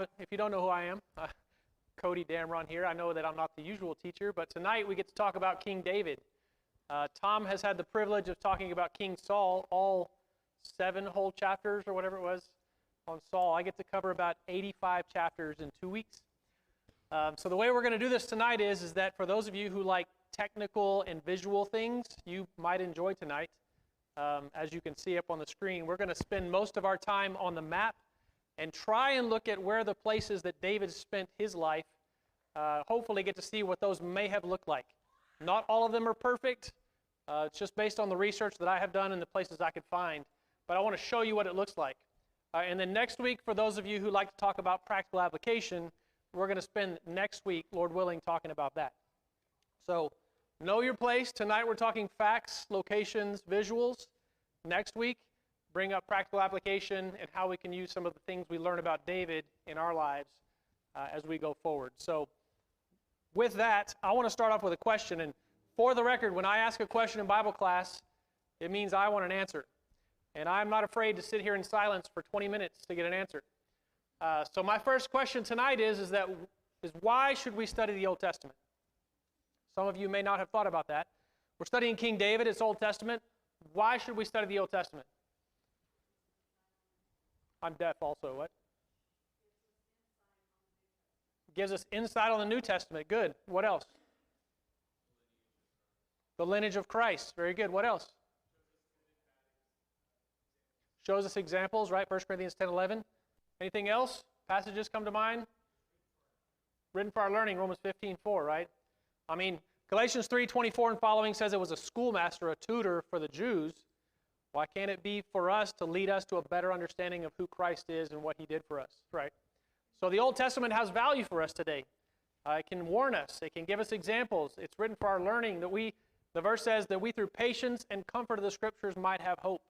if you don't know who I am, Cody Damron here. I know that I'm not the usual teacher, but tonight we get to talk about King David. Tom has had the privilege of talking about King Saul, all 7 whole chapters or whatever it was on Saul. I get to cover about 85 chapters in 2 weeks. So the way we're going to do this tonight is that for those of you who like technical and visual things, you might enjoy tonight. As you can see up on the screen, we're going to spend most of our time on the map and try and look at where the places that David spent his life, hopefully get to see what those may have looked like. Not all of them are perfect. It's just based on the research that I have done and the places I could find. But I want to show you what it looks like. And then next week, for those of you who like to talk about practical application, we're going to spend next week, Lord willing, talking about that. So know your place. Tonight we're talking facts, locations, visuals. Next week, bring up practical application and how we can use some of the things we learn about David in our lives as we go forward. So with that, I want to start off with a question. And for the record, when I ask a question in Bible class, it means I want an answer. And I'm not afraid to sit here in silence for 20 minutes to get an answer. So my first question tonight is why should we study the Old Testament? Some of you may not have thought about that. We're studying King David, it's Old Testament. Why should we study the Old Testament? I'm deaf also, what? Gives us insight on the New Testament. Good. What else? The lineage of Christ. Very good. What else? Shows us examples, right? 1 Corinthians 10:11. Anything else? Passages come to mind? Written for our learning, Romans 15:4, right? I mean, Galatians 3:24 and following says it was a schoolmaster, a tutor for the Jews. Why can't it be for us to lead us to a better understanding of who Christ is and what he did for us, right? So the Old Testament has value for us today. It can warn us. It can give us examples. It's written for our learning that the verse says that we through patience and comfort of the Scriptures might have hope.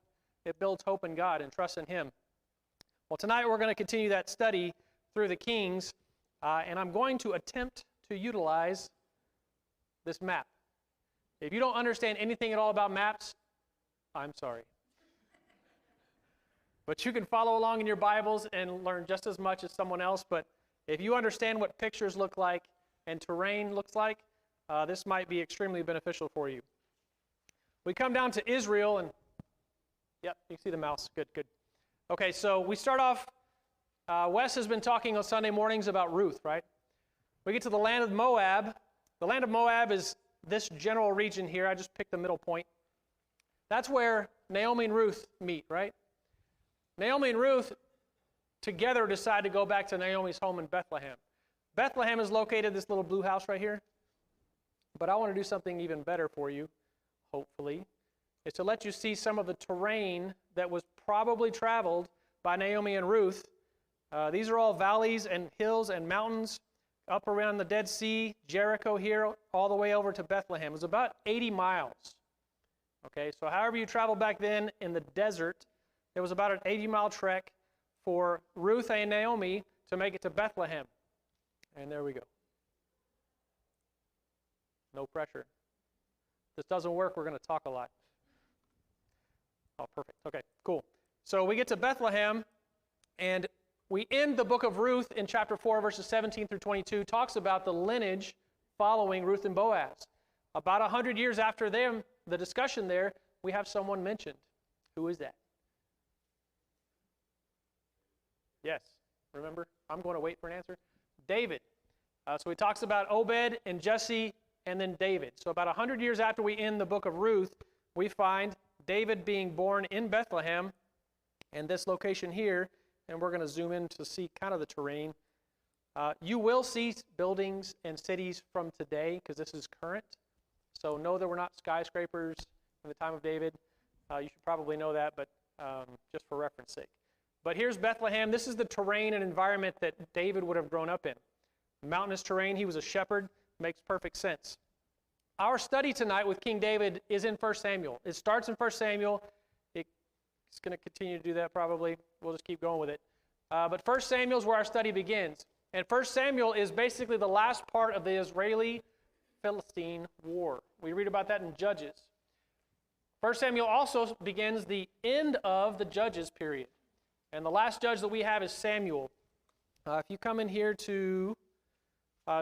It builds hope in God and trust in him. Well, tonight we're going to continue that study through the Kings, and I'm going to attempt to utilize this map. If you don't understand anything at all about maps, I'm sorry. But you can follow along in your Bibles and learn just as much as someone else. But if you understand what pictures look like and terrain looks like, this might be extremely beneficial for you. We come down to Israel, and yep, you can see the mouse. Good, good. Okay, so we start off, Wes has been talking on Sunday mornings about Ruth, right? We get to the land of Moab. The land of Moab is this general region here. I just picked the middle point. That's where Naomi and Ruth meet, right? Naomi and Ruth together decide to go back to Naomi's home in Bethlehem. Bethlehem is located in this little blue house right here. But I want to do something even better for you, hopefully, is to let you see some of the terrain that was probably traveled by Naomi and Ruth. These are all valleys and hills and mountains up around the Dead Sea, Jericho here, all the way over to Bethlehem. It was about 80 miles. Okay, so however you traveled back then in the desert, it was about an 80-mile trek for Ruth and Naomi to make it to Bethlehem. And there we go. No pressure. If this doesn't work, we're going to talk a lot. Oh, perfect. Okay, cool. So we get to Bethlehem, and we end the book of Ruth in chapter 4, verses 17 through 22, talks about the lineage following Ruth and Boaz. About 100 years after them, the discussion there, we have someone mentioned. Who is that? Yes, remember? I'm going to wait for an answer. David. So he talks about Obed and Jesse and then David. So about 100 years after we end the book of Ruth, we find David being born in Bethlehem and this location here, and we're going to zoom in to see kind of the terrain. You will see buildings and cities from today because this is current. So know that we're not skyscrapers in the time of David. You should probably know that, but just for reference sake. But here's Bethlehem. This is the terrain and environment that David would have grown up in. Mountainous terrain. He was a shepherd. Makes perfect sense. Our study tonight with King David is in 1 Samuel. It starts in 1 Samuel. It's going to continue to do that probably. We'll just keep going with it. But 1 Samuel is where our study begins. And 1 Samuel is basically the last part of the Israeli-Philistine war. We read about that in Judges. 1 Samuel also begins the end of the Judges period. And the last judge that we have is Samuel. If you come in here to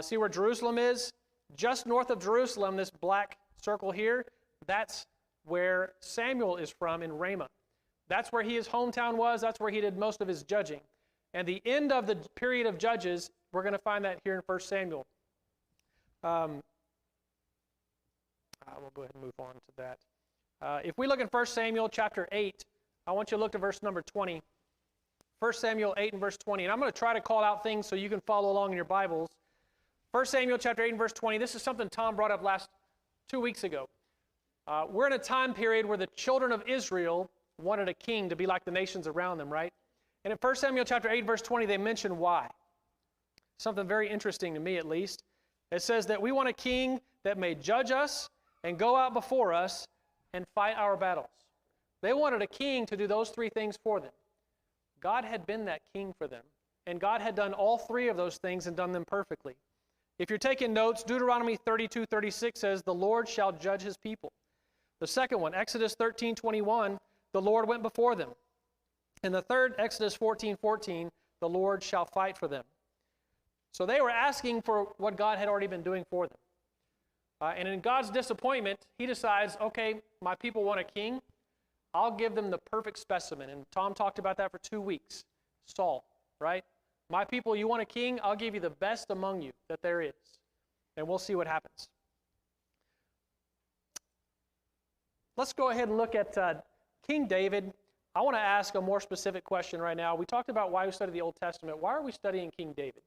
see where Jerusalem is, just north of Jerusalem, this black circle here, that's where Samuel is from in Ramah. That's where his hometown was. That's where he did most of his judging. And the end of the period of Judges, we're going to find that here in 1 Samuel. We'll go ahead and move on to that. If we look at 1 Samuel chapter 8, I want you to look at verse number 20. 1 Samuel 8 and verse 20. And I'm going to try to call out things so you can follow along in your Bibles. 1 Samuel chapter 8 and verse 20. This is something Tom brought up 2 weeks ago. We're in a time period where the children of Israel wanted a king to be like the nations around them, right? And in 1 Samuel chapter 8 verse 20, they mention why. Something very interesting to me, at least. It says that we want a king that may judge us and go out before us and fight our battles. They wanted a king to do those three things for them. God had been that king for them, and God had done all three of those things and done them perfectly. If you're taking notes, Deuteronomy 32:36 says, "The Lord shall judge his people." The second one, Exodus 13:21, "The Lord went before them." And the third, Exodus 14:14, "The Lord shall fight for them." So they were asking for what God had already been doing for them. And in God's disappointment, he decides, okay, my people want a king. I'll give them the perfect specimen. And Tom talked about that for 2 weeks. Saul, right? My people, you want a king? I'll give you the best among you that there is. And we'll see what happens. Let's go ahead and look at King David. I want to ask a more specific question right now. We talked about why we study the Old Testament. Why are we studying King David?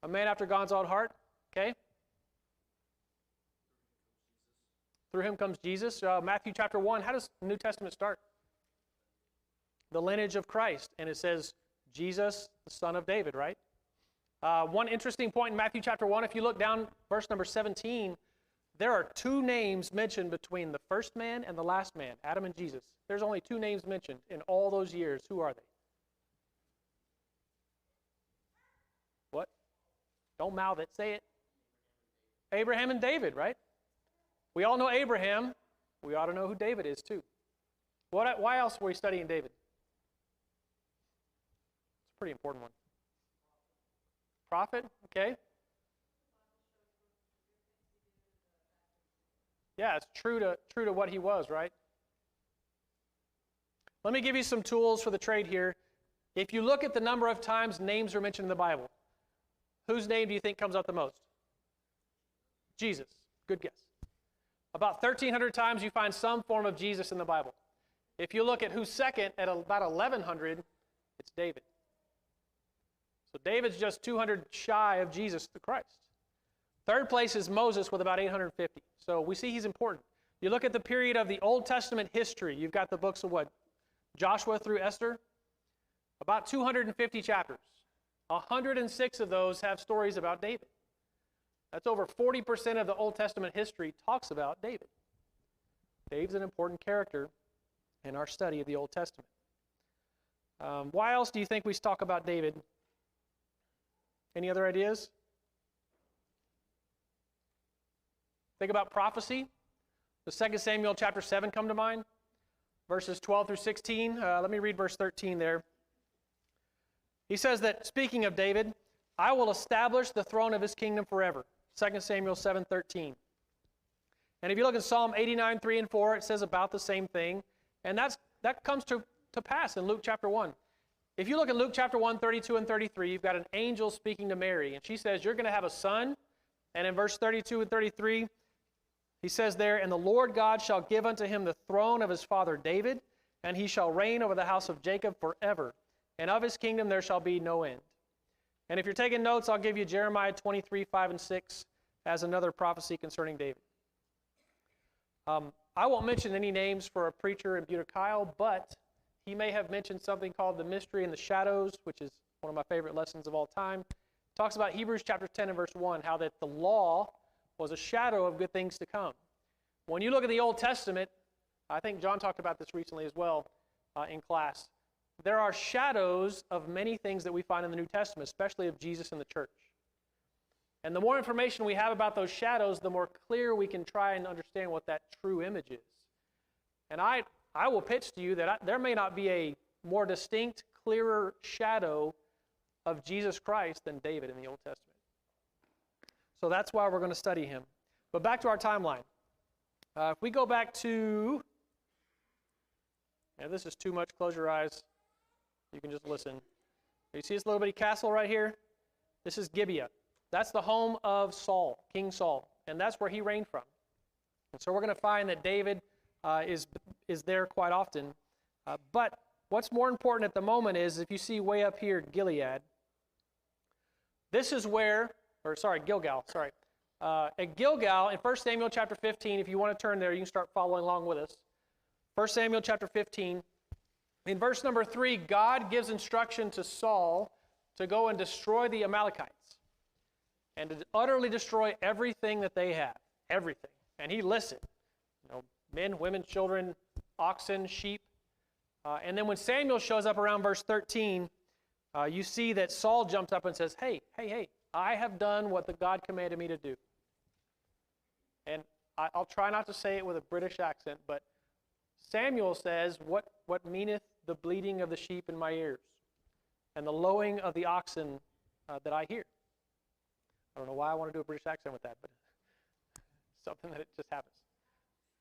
A man after God's own heart, okay? Through him comes Jesus. Matthew chapter 1, how does the New Testament start? The lineage of Christ, and it says Jesus, the son of David, right? One interesting point in Matthew chapter 1, if you look down verse number 17, there are 2 names mentioned between the first man and the last man, Adam and Jesus. There's only 2 names mentioned in all those years. Who are they? What? Don't mouth it. Say it. Abraham and David, right? We all know Abraham. We ought to know who David is too. Why else were we studying David? It's a pretty important one. Prophet, okay. Yeah, it's true to what he was, right? Let me give you some tools for the trade here. If you look at the number of times names are mentioned in the Bible, whose name do you think comes up the most? Jesus. Good guess. About 1,300 times you find some form of Jesus in the Bible. If you look at who's second, at about 1,100, it's David. So David's just 200 shy of Jesus the Christ. Third place is Moses with about 850. So we see he's important. You look at the period of the Old Testament history. You've got the books of what? Joshua through Esther. About 250 chapters. 106 of those have stories about David. That's over 40% of the Old Testament history talks about David. David's an important character in our study of the Old Testament. Why else do you think we talk about David? Any other ideas? Think about prophecy. Does 2 Samuel chapter 7 come to mind? Verses 12 through 16. Let me read verse 13 there. He says that, speaking of David, I will establish the throne of his kingdom forever. 2 Samuel 7:13. And if you look at Psalm 89, 3 and 4, it says about the same thing. And that comes to pass in Luke chapter 1. If you look at Luke chapter 1, 32 and 33, you've got an angel speaking to Mary. And she says, you're going to have a son. And in verse 32 and 33, he says there, and the Lord God shall give unto him the throne of his father David, and he shall reign over the house of Jacob forever. And of his kingdom there shall be no end. And if you're taking notes, I'll give you Jeremiah 23, 5 and 6 as another prophecy concerning David. I won't mention any names for a preacher in Butte-Kyle, but he may have mentioned something called the mystery in the shadows, which is one of my favorite lessons of all time. It talks about Hebrews chapter 10 and verse 1, how that the law was a shadow of good things to come. When you look at the Old Testament, I think John talked about this recently as well in class. There are shadows of many things that we find in the New Testament, especially of Jesus and the church. And the more information we have about those shadows, the more clear we can try and understand what that true image is. And I will pitch to you that there may not be a more distinct, clearer shadow of Jesus Christ than David in the Old Testament. So that's why we're going to study him. But back to our timeline. If we go back to, this is too much, close your eyes. You can just listen. You see this little bitty castle right here? This is Gibeah. That's the home of Saul, King Saul, and that's where he reigned from. And so we're going to find that David is there quite often. But what's more important at the moment is, if you see way up here, Gilead, this is where, Gilgal, at Gilgal, in 1 Samuel chapter 15, if you want to turn there, you can start following along with us. 1 Samuel chapter 15, in verse number 3, God gives instruction to Saul to go and destroy the Amalekites and to utterly destroy everything that they have, everything. And he lists it, men, women, children, oxen, sheep. And then when Samuel shows up around verse 13, you see that Saul jumps up and says, hey, I have done what the God commanded me to do. And I'll try not to say it with a British accent, but Samuel says, what meaneth the bleating of the sheep in my ears, and the lowing of the oxen that I hear? I don't know why I want to do a British accent with that, but something that it just happens.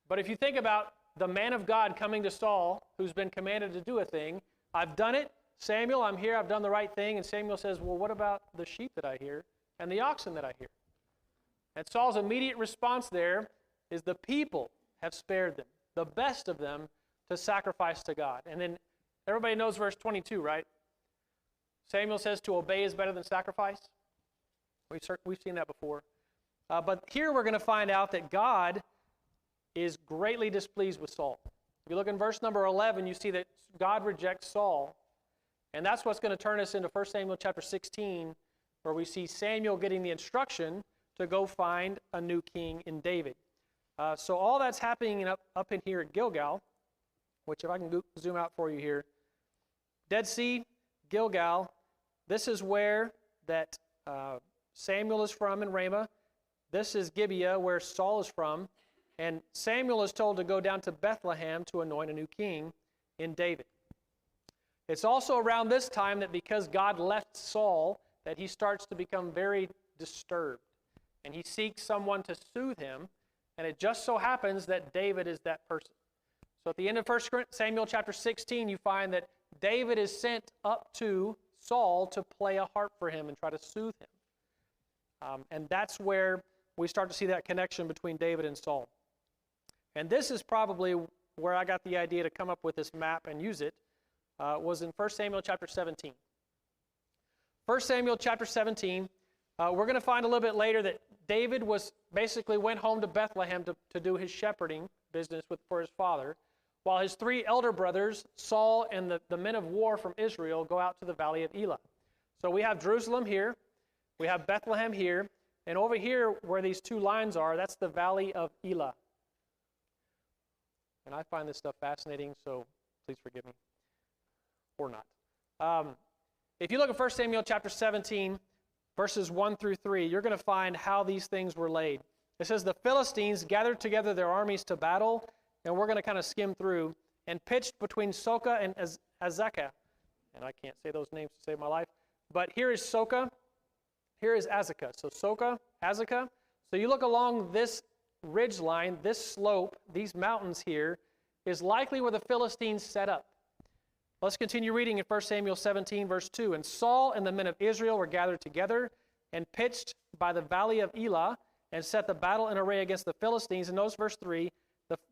But if you think about the man of God coming to Saul, who's been commanded to do a thing, I've done it, Samuel, I'm here, I've done the right thing, and Samuel says, well, what about the sheep that I hear and the oxen that I hear? And Saul's immediate response there is the people have spared them, the best of them, to sacrifice to God. And then everybody knows verse 22, right? Samuel says to obey is better than sacrifice. We've seen that before. But here we're going to find out that God is greatly displeased with Saul. If you look in verse number 11, you see that God rejects Saul. And that's what's going to turn us into 1 Samuel chapter 16, where we see Samuel getting the instruction to go find a new king in David. So all that's happening up in here at Gilgal, which if I can zoom out for you here, Dead Sea, Gilgal, this is where that Samuel is from in Ramah. This is Gibeah, where Saul is from. And Samuel is told to go down to Bethlehem to anoint a new king in David. It's also around this time that because God left Saul, that he starts to become very disturbed. And he seeks someone to soothe him. And it just so happens that David is that person. So at the end of 1 Samuel chapter 16, you find that David is sent up to Saul to play a harp for him and try to soothe him. And that's where we start to see that connection between David and Saul. And this is probably where I got the idea to come up with this map and use it, was in 1 Samuel chapter 17. 1 Samuel chapter 17, we're going to find a little bit later that David basically went home to Bethlehem to do his shepherding business for his father, while his three elder brothers, Saul and the men of war from Israel, go out to the valley of Elah. So we have Jerusalem here, we have Bethlehem here, and over here where these two lines are, that's the valley of Elah. And I find this stuff fascinating, so please forgive me. Or not. If you look at 1 Samuel chapter 17, verses 1 through 3, you're going to find how these things were laid. It says, the Philistines gathered together their armies to battle, and we're going to kind of skim through, and pitched between Soka and Azekah. And I can't say those names to save my life. But here is Soka, here is Azekah. So Soka, Azekah. So you look along this ridge line, this slope, these mountains here, is likely where the Philistines set up. Let's continue reading in 1 Samuel 17, verse 2. And Saul and the men of Israel were gathered together and pitched by the valley of Elah and set the battle in array against the Philistines. And notice verse 3,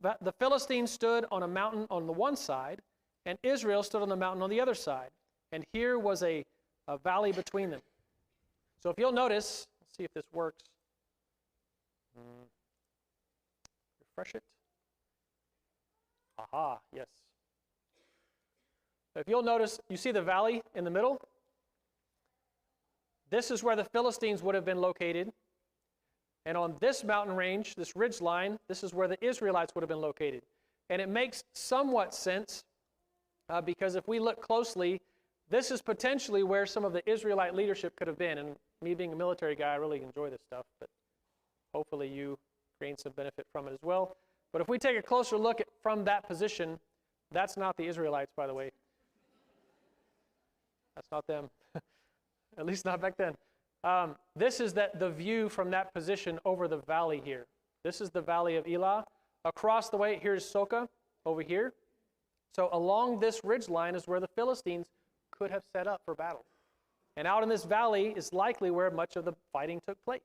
the Philistines stood on a mountain on the one side, and Israel stood on the mountain on the other side. And here was a valley between them. So if you'll notice, let's see if this works. Refresh it. Aha, yes. If you'll notice, you see the valley in the middle? This is where the Philistines would have been located. And on this mountain range, this ridge line, this is where the Israelites would have been located. And it makes somewhat sense because if we look closely, this is potentially where some of the Israelite leadership could have been. And me being a military guy, I really enjoy this stuff, but hopefully you gain some benefit from it as well. But if we take a closer look from that position, that's not the Israelites, by the way. That's not them. At least not back then. This is the view from that position over the valley here. This is the valley of Elah. Across the way, here's Soka over here. So along this ridge line is where the Philistines could have set up for battle. And out in this valley is likely where much of the fighting took place,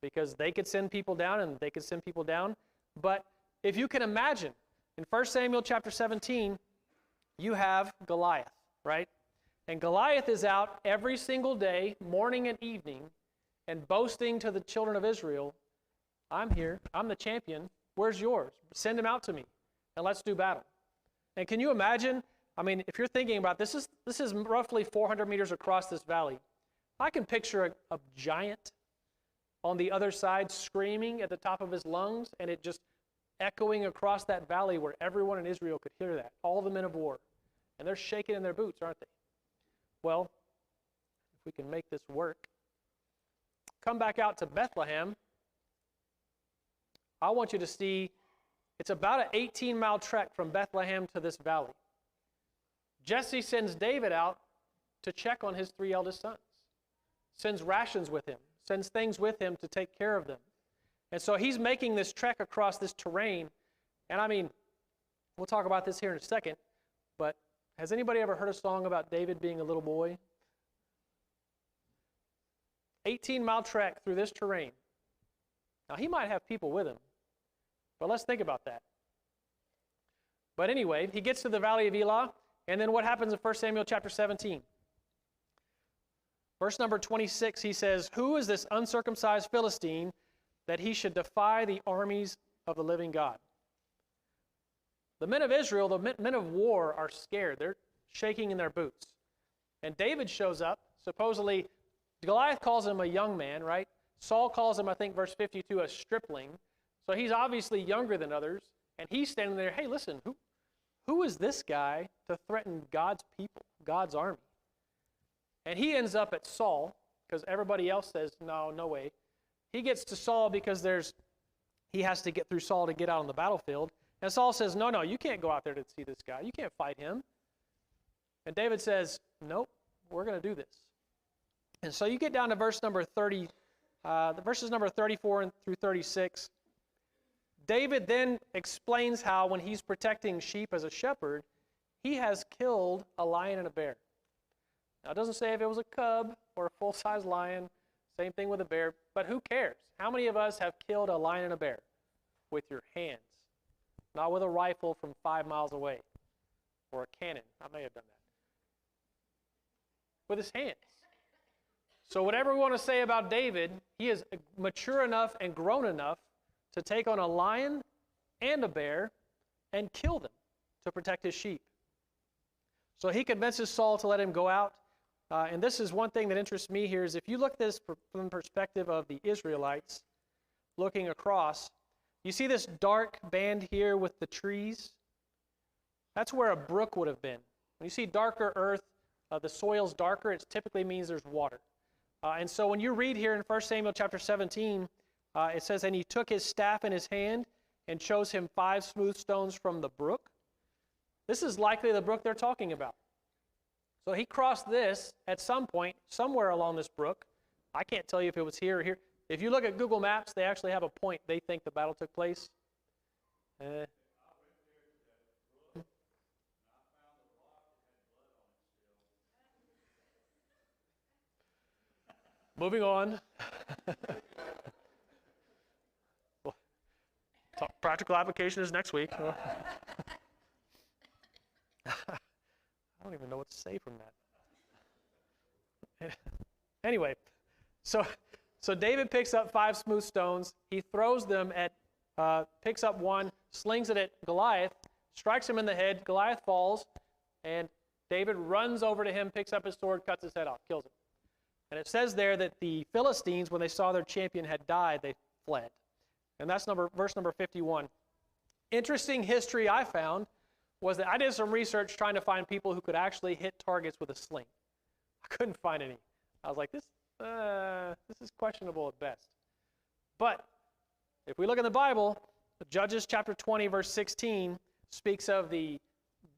because they could send people down and they could send people down. But if you can imagine, in 1 Samuel chapter 17, you have Goliath, right? And Goliath is out every single day, morning and evening, and boasting to the children of Israel, I'm here, I'm the champion, where's yours? Send him out to me, and let's do battle. And can you imagine, I mean, if you're thinking about this is roughly 400 meters across this valley. I can picture a giant on the other side screaming at the top of his lungs, and it just echoing across that valley where everyone in Israel could hear that, all the men of war. And they're shaking in their boots, aren't they? Well, if we can make this work, come back out to Bethlehem. I want you to see it's about an 18-mile trek from Bethlehem to this valley. Jesse sends David out to check on his 3 eldest sons, sends rations with him, sends things with him to take care of them. And so he's making this trek across this terrain. And I mean, we'll talk about this here in a second, but has anybody ever heard a song about David being a little boy? 18-mile trek through this terrain. Now, he might have people with him, but let's think about that. But anyway, he gets to the valley of Elah, and then what happens in 1 Samuel chapter 17? Verse number 26, he says, "Who is this uncircumcised Philistine that he should defy the armies of the living God?" The men of Israel, the men of war, are scared. They're shaking in their boots. And David shows up. Supposedly, Goliath calls him a young man, right? Saul calls him, I think, verse 52, a stripling. So he's obviously younger than others. And he's standing there, hey, listen, who is this guy to threaten God's people, God's army? And he ends up at Saul, because everybody else says, no way. He gets to Saul because he has to get through Saul to get out on the battlefield. And Saul says, no, you can't go out there to see this guy. You can't fight him. And David says, nope, we're going to do this. And so you get down to verse number 30, verses number 34 through 36. David then explains how when he's protecting sheep as a shepherd, he has killed a lion and a bear. Now, it doesn't say if it was a cub or a full-size lion. Same thing with a bear, but who cares? How many of us have killed a lion and a bear? With your hands. Not with a rifle from 5 miles away. Or a cannon. I may have done that. With his hands. So whatever we want to say about David, he is mature enough and grown enough to take on a lion and a bear and kill them to protect his sheep. So he convinces Saul to let him go out. And this is one thing that interests me here is if you look at this from the perspective of the Israelites looking across, you see this dark band here with the trees? That's where a brook would have been. When you see darker earth, the soil's darker, it typically means there's water. And so when you read here in 1 Samuel chapter 17, it says, "And he took his staff in his hand and chose him 5 smooth stones from the brook." This is likely the brook they're talking about. So he crossed this at some point, somewhere along this brook. I can't tell you if it was here or here. If you look at Google Maps, they actually have a point they think the battle took place. Moving on. Practical application is next week. I don't even know what to say from that. Anyway, so David picks up 5 smooth stones. He throws them picks up one, slings it at Goliath, strikes him in the head. Goliath falls, and David runs over to him, picks up his sword, cuts his head off, kills him. And it says there that the Philistines, when they saw their champion had died, they fled. And that's verse number 51. Interesting history I found was that I did some research trying to find people who could actually hit targets with a sling. I couldn't find any. I was like, this is questionable at best. But if we look in the Bible, Judges chapter 20, verse 16 speaks of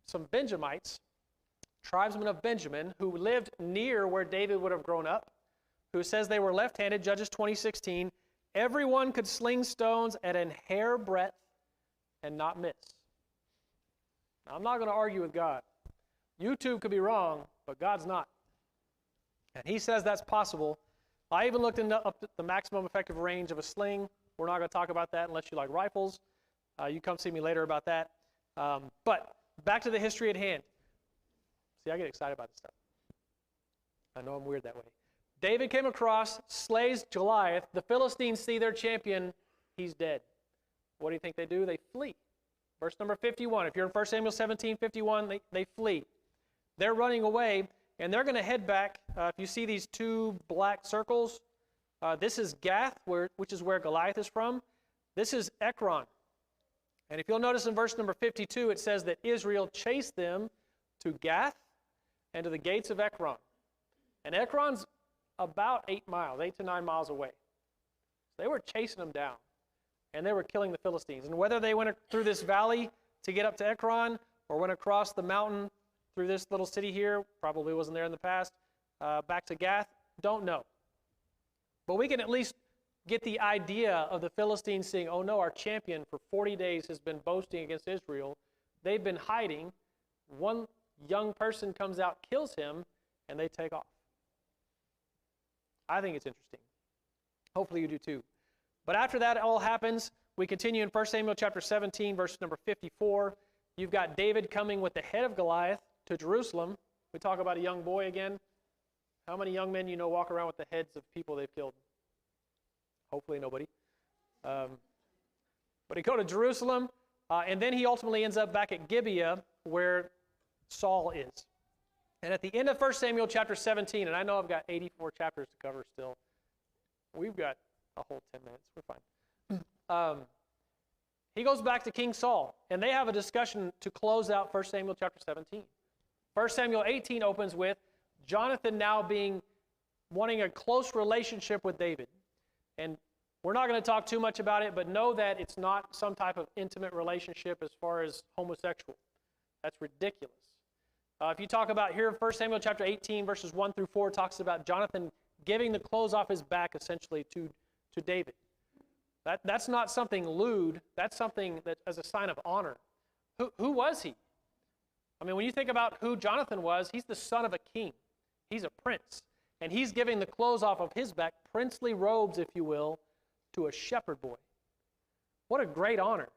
some Benjamites tribesmen of Benjamin, who lived near where David would have grown up, who says they were left-handed, Judges 20:16. Everyone could sling stones at an hair breadth and not miss. Now, I'm not going to argue with God. YouTube could be wrong, but God's not. And he says that's possible. I even looked up the maximum effective range of a sling. We're not going to talk about that unless you like rifles. You come see me later about that. But back to the history at hand. See, I get excited about this stuff. I know I'm weird that way. David came across, slays Goliath. The Philistines see their champion. He's dead. What do you think they do? They flee. Verse number 51. If you're in 1 Samuel 17:51, they flee. They're running away, and they're going to head back. If you see these two black circles, this is Gath, which is where Goliath is from. This is Ekron. And if you'll notice in verse number 52, it says that Israel chased them to Gath and to the gates of Ekron. And Ekron's about 8 to 9 miles away. So they were chasing them down, and they were killing the Philistines. And whether they went through this valley to get up to Ekron or went across the mountain through this little city here, probably wasn't there in the past, back to Gath, don't know. But we can at least get the idea of the Philistines saying, oh no, our champion for 40 days has been boasting against Israel. They've been hiding. One young person comes out, kills him, and they take off. I think it's interesting. Hopefully you do too. But after that all happens, we continue in 1 Samuel chapter 17, verse number 54. You've got David coming with the head of Goliath to Jerusalem. We talk about a young boy again. How many young men you know walk around with the heads of people they've killed? Hopefully nobody. But he go to Jerusalem, and then he ultimately ends up back at Gibeah, where Saul is. And at the end of 1 Samuel chapter 17, and I know I've got 84 chapters to cover still. We've got a whole 10 minutes. We're fine. He goes back to King Saul, and they have a discussion to close out 1 Samuel chapter 17. 1 Samuel 18 opens with Jonathan now wanting a close relationship with David. And we're not going to talk too much about it, but know that it's not some type of intimate relationship as far as homosexual. That's ridiculous. If you talk about here, 1 Samuel chapter 18, verses 1 through 4, talks about Jonathan giving the clothes off his back, essentially, to David. That's not something lewd. That's something that as a sign of honor. Who was he? I mean, when you think about who Jonathan was, he's the son of a king. He's a prince. And he's giving the clothes off of his back, princely robes, if you will, to a shepherd boy. What a great honor.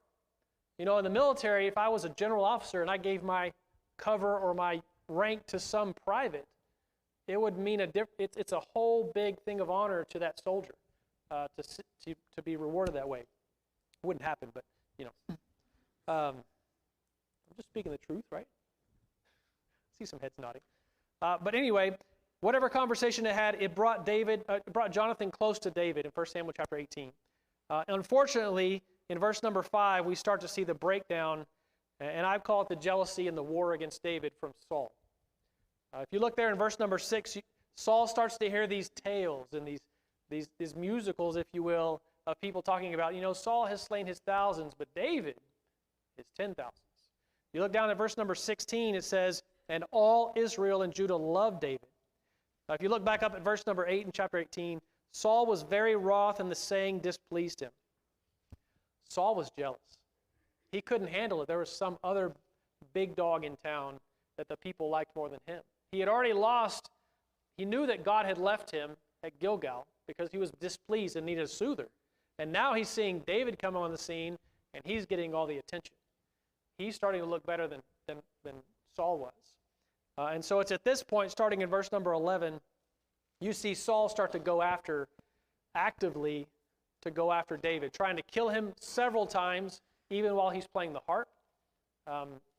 You know, in the military, if I was a general officer and I gave my cover or my rank to some private, it would mean it's a whole big thing of honor to that soldier to be rewarded that way. It wouldn't happen, but, you know. I'm just speaking the truth, right? I see some heads nodding. But anyway, whatever conversation it had, it brought Jonathan close to David in 1 Samuel chapter 18. Unfortunately, in verse number 5, we start to see the breakdown, and I call it the jealousy and the war against David from Saul. If you look there in verse number 6, Saul starts to hear these tales and these musicals, if you will, of people talking about, Saul has slain his thousands, but David his 10,000s. You look down at verse number 16, it says, and all Israel and Judah loved David. Now, if you look back up at verse number 8 in chapter 18, Saul was very wroth, and the saying displeased him. Saul was jealous. He couldn't handle it. There was some other big dog in town that the people liked more than him. He had already lost. He knew that God had left him at Gilgal because he was displeased and needed a soother. And now he's seeing David come on the scene, and he's getting all the attention. He's starting to look better than Saul was. And so it's at this point, starting in verse number 11, you see Saul start to go actively to go after David, trying to kill him several times, even while he's playing the harp,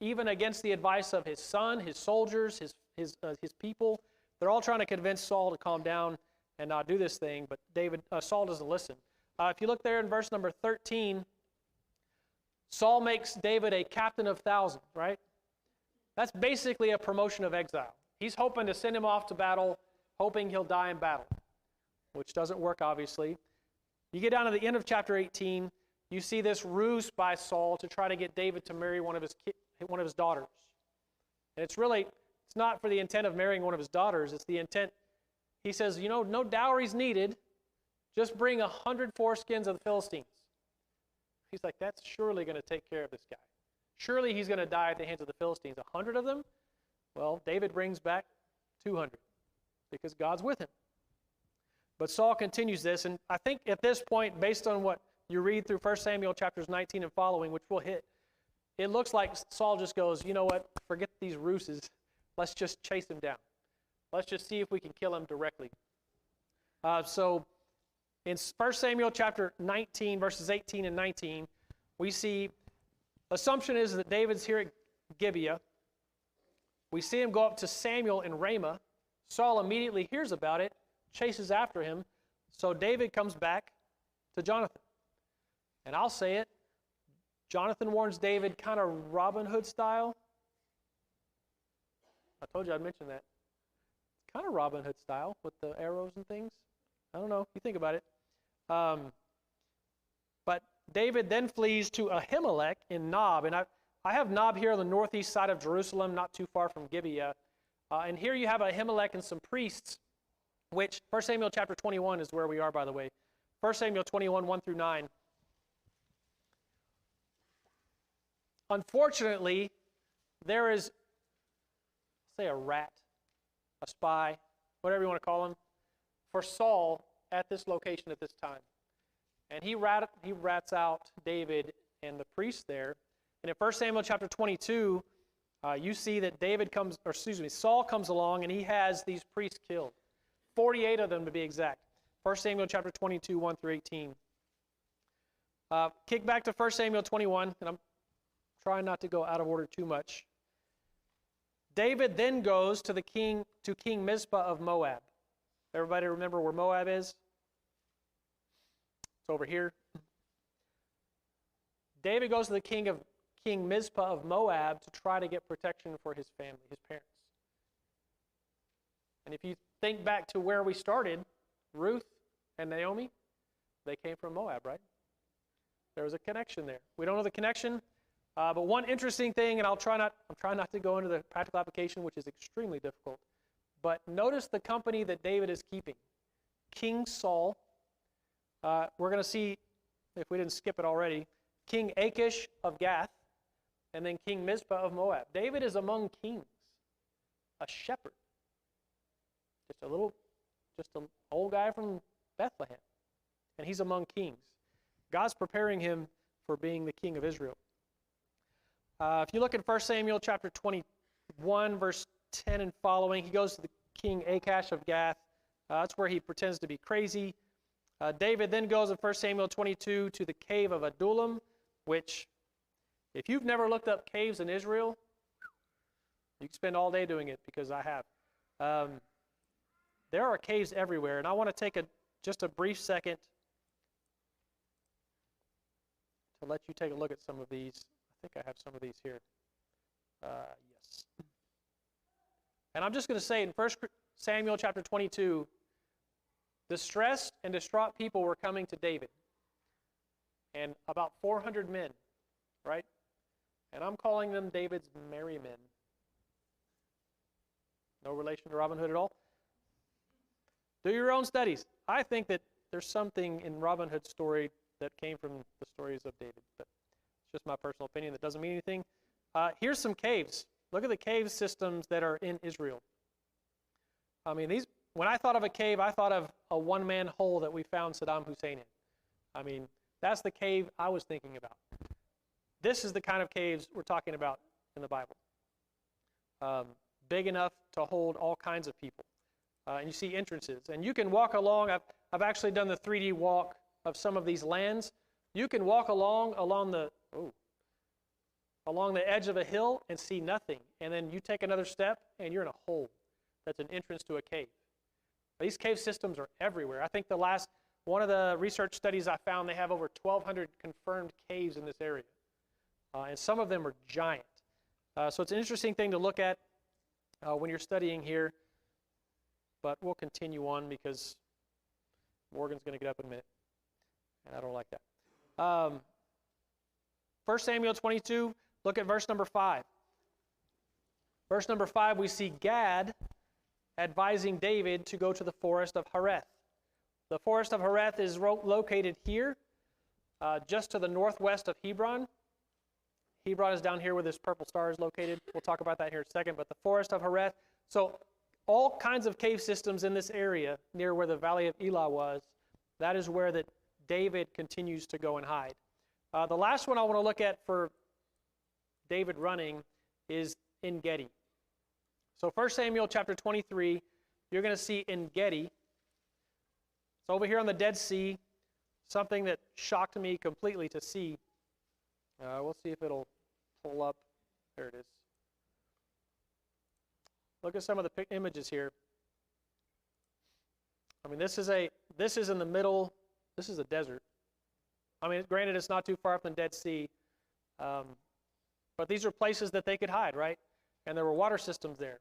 even against the advice of his son, his soldiers, his people. They're all trying to convince Saul to calm down and not do this thing, but Saul doesn't listen. If you look there in verse number 13, Saul makes David a captain of thousands, right? That's basically a promotion of exile. He's hoping to send him off to battle, hoping he'll die in battle, which doesn't work, obviously. You get down to the end of chapter 18, you see this ruse by Saul to try to get David to marry one of his daughters. And it's really it's not for the intent of marrying one of his daughters. It's the intent, he says, no dowry's needed. Just bring 100 foreskins of the Philistines. He's like, that's surely going to take care of this guy. Surely he's going to die at the hands of the Philistines. 100 of them? Well, David brings back 200 because God's with him. But Saul continues this, and I think at this point, based on what you read through 1 Samuel chapters 19 and following, which we'll hit, it looks like Saul just goes, you know what, forget these ruses. Let's just chase him down. Let's just see if we can kill him directly. So in 1 Samuel chapter 19, verses 18 and 19, we see, assumption is that David's here at Gibeah. We see him go up to Samuel in Ramah. Saul immediately hears about it, chases after him. So David comes back to Jonathan. And I'll say it, Jonathan warns David kind of Robin Hood style. I told you I'd mention that. It's kind of Robin Hood style with the arrows and things. I don't know, you think about it. But David then flees to Ahimelech in Nob. And I have Nob here on the northeast side of Jerusalem, not too far from Gibeah. And here you have Ahimelech and some priests, which 1 Samuel chapter 21 is where we are, by the way. 1 Samuel 21, 1 through 9. Unfortunately, there is, say, a rat, a spy, whatever you want to call him, for Saul at this location at this time. And he rats out David and the priests there. And in 1 Samuel chapter 22, you see that Saul comes along and he has these priests killed. 48 of them to be exact. 1 Samuel chapter 22, 1 through 18. Kick back to 1 Samuel 21, and I'm trying not to go out of order too much. David then goes to King Mizpah of Moab. Everybody remember where Moab is? It's over here. David goes to King Mizpah of Moab to try to get protection for his family, his parents. And if you think back to where we started, Ruth and Naomi, they came from Moab, right? There was a connection there. We don't know the connection, but one interesting thing, and I'm trying not to go into the practical application, which is extremely difficult, but notice the company that David is keeping. King Saul, we're going to see, if we didn't skip it already, King Achish of Gath, and then King Mizpah of Moab. David is among kings, a shepherd. Just an old guy from Bethlehem. And he's among kings. God's preparing him for being the king of Israel. If you look at 1 Samuel chapter 21, verse 10 and following, he goes to the King Achish of Gath. That's where he pretends to be crazy. David then goes in 1 Samuel 22 to the cave of Adullam, which, if you've never looked up caves in Israel, you can spend all day doing it, because I have. There are caves everywhere, and I want to take just a brief second to let you take a look at some of these. I think I have some of these here. Yes. And I'm just going to say in 1 Samuel chapter 22, distressed and distraught people were coming to David. And about 400 men, right? And I'm calling them David's merry men. No relation to Robin Hood at all. Do your own studies. I think that there's something in Robin Hood's story that came from the stories of David. But it's just my personal opinion. That doesn't mean anything. Here's some caves. Look at the cave systems that are in Israel. I mean, when I thought of a cave, I thought of a one-man hole that we found Saddam Hussein in. I mean, that's the cave I was thinking about. This is the kind of caves we're talking about in the Bible. Big enough to hold all kinds of people. And you see entrances. And you can walk along. I've actually done the 3D walk of some of these lands. You can walk along the edge of a hill and see nothing. And then you take another step and you're in a hole. That's an entrance to a cave. These cave systems are everywhere. I think one of the research studies I found, they have over 1,200 confirmed caves in this area. And some of them are giant. So it's an interesting thing to look at when you're studying here. But we'll continue on because Morgan's going to get up in a minute. And I don't like that. 1 Samuel 22, look at verse number 5. Verse number 5, we see Gad advising David to go to the forest of Hareth. The forest of Hareth is located here, just to the northwest of Hebron. Hebron is down here where this purple star is located. We'll talk about that here in a second, but the forest of Hareth. So all kinds of cave systems in this area, near where the valley of Elah was, that is where that David continues to go and hide. The last one I want to look at for David running is En Gedi. So 1 Samuel chapter 23, you're going to see En Gedi. It's over here on the Dead Sea, something that shocked me completely to see. We'll see if it'll pull up. There it is. Look at some of the images here. I mean, this is in the middle. This is a desert. I mean, granted, it's not too far from the Dead Sea, but these are places that they could hide, right? And there were water systems there.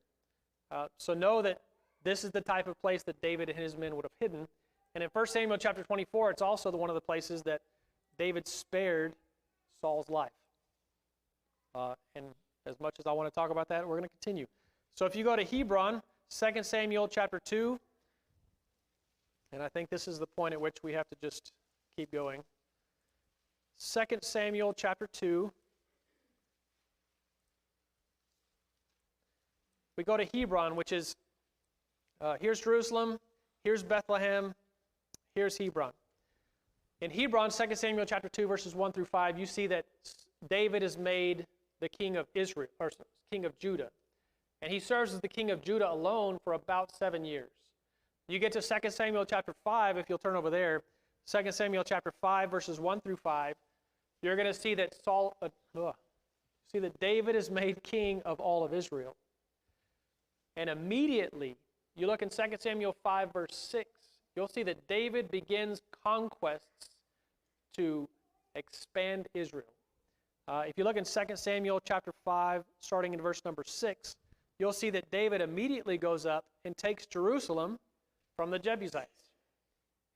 So know that this is the type of place that David and his men would have hidden. And in 1 Samuel chapter 24, it's also one of the places that David spared Saul's life. And as much as I want to talk about that, we're going to continue. So if you go to Hebron, 2 Samuel chapter 2, and I think this is the point at which we have to just keep going. 2 Samuel chapter 2. We go to Hebron, which is, here's Jerusalem, here's Bethlehem, here's Hebron. In Hebron, 2 Samuel chapter 2, verses 1 through 5, you see that David is made the king of Israel, or king of Judah. And he serves as the king of Judah alone for about 7 years. You get to 2 Samuel chapter 5, if you'll turn over there, 2 Samuel chapter 5, verses 1 through 5, you're going to see that David is made king of all of Israel. And immediately, you look in 2 Samuel 5, verse 6, you'll see that David begins conquests to expand Israel. If you look in 2 Samuel chapter 5, starting in verse number 6, you'll see that David immediately goes up and takes Jerusalem from the Jebusites.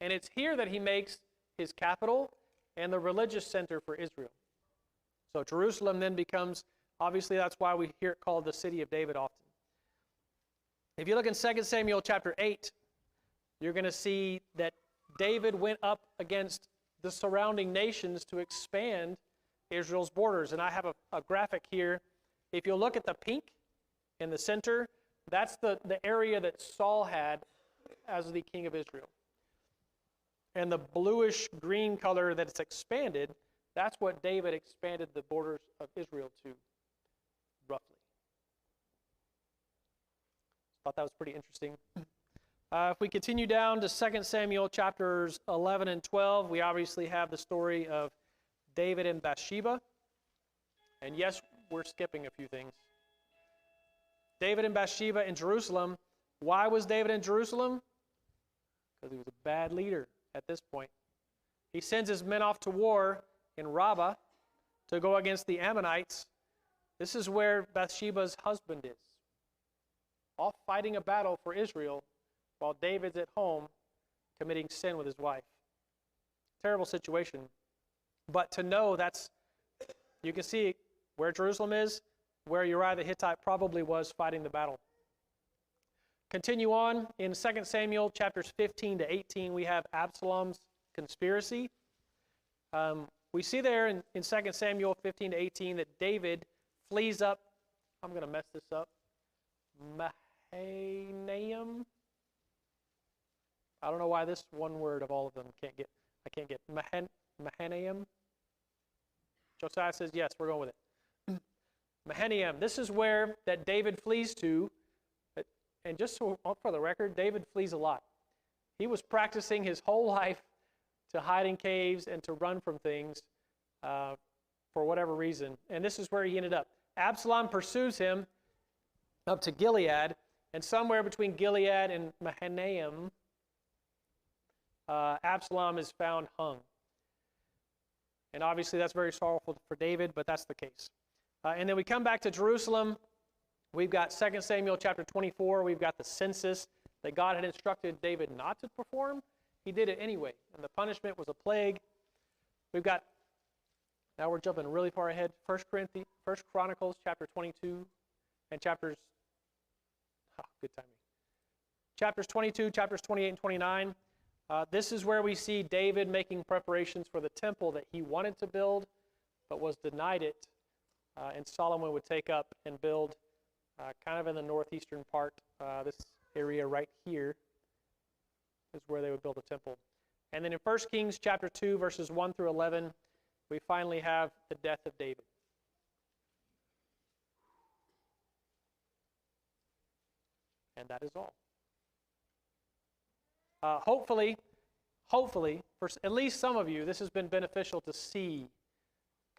And it's here that he makes his capital and the religious center for Israel. So Jerusalem then becomes, obviously that's why we hear it called the city of David often. If you look in 2 Samuel chapter 8, you're going to see that David went up against the surrounding nations to expand Israel's borders. And I have a graphic here. If you look at the pink in the center, that's the area that Saul had as the king of Israel. And the bluish green color that it's expanded, that's what David expanded the borders of Israel to, roughly. Thought that was pretty interesting. If we continue down to 2 Samuel chapters 11 and 12, we obviously have the story of David and Bathsheba. And yes, we're skipping a few things. David and Bathsheba in Jerusalem. Why was David in Jerusalem? Because he was a bad leader at this point. He sends his men off to war in Rabbah to go against the Ammonites. This is where Bathsheba's husband is, off fighting a battle for Israel while David's at home committing sin with his wife. Terrible situation. But to know you can see where Jerusalem is, where Uriah the Hittite probably was fighting the battle. Continue on in 2 Samuel chapters 15 to 18, we have Absalom's conspiracy. We see there in 2 Samuel 15 to 18 that David flees up, I'm going to mess this up, Mahanaim. I don't know why this one word of all of them I can't get Mahanaim. Josiah says yes, we're going with it. Mahanaim. This is where that David flees to. And just for the record, David flees a lot. He was practicing his whole life to hide in caves and to run from things for whatever reason. And this is where he ended up. Absalom pursues him up to Gilead, and somewhere between Gilead and Mahanaim, Absalom is found hung. And obviously that's very sorrowful for David, but that's the case. And then we come back to Jerusalem. We've got 2 Samuel chapter 24. We've got the census that God had instructed David not to perform. He did it anyway, and the punishment was a plague. We've got, now we're jumping really far ahead, 1 Chronicles chapter 22. and chapters, good timing. Chapters 22, chapters 28 and 29. This is where we see David making preparations for the temple that he wanted to build, but was denied it, and Solomon would take up and build kind of in the northeastern part. This area right here is where they would build a temple. And then in 1 Kings chapter 2, verses 1 through 11, we finally have the death of David. And that is all. Hopefully, for at least some of you, this has been beneficial to see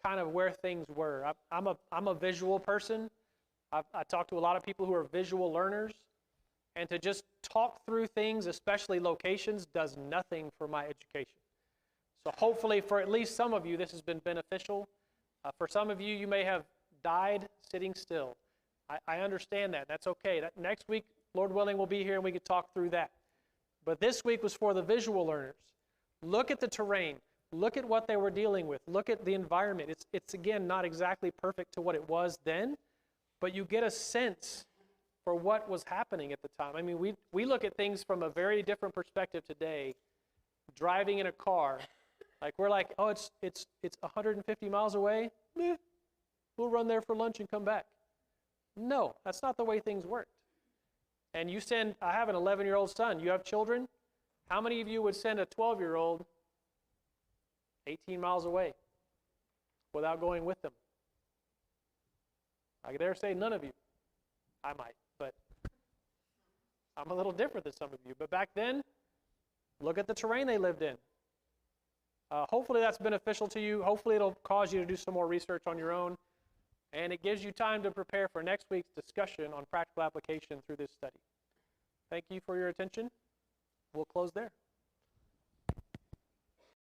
kind of where things were. I'm a visual person. I talk to a lot of people who are visual learners, and to just talk through things, especially locations, does nothing for my education. So hopefully for at least some of you, this has been beneficial. For some of you, you may have died sitting still. I understand that. That's okay. Next week, Lord willing, we'll be here and we can talk through that. But this week was for the visual learners. Look at the terrain. Look at what they were dealing with. Look at the environment. It's again, not exactly perfect to what it was then, but you get a sense for what was happening at the time. I mean, we look at things from a very different perspective today, driving in a car. Like, we're like, oh, it's 150 miles away? Meh, we'll run there for lunch and come back. No, that's not the way things worked. And I have an 11-year-old son. You have children? How many of you would send a 12-year-old 18 miles away without going with them? I dare say none of you. I might, but I'm a little different than some of you. But back then, look at the terrain they lived in. Hopefully that's beneficial to you. Hopefully it'll cause you to do some more research on your own. And it gives you time to prepare for next week's discussion on practical application through this study. Thank you for your attention. We'll close there.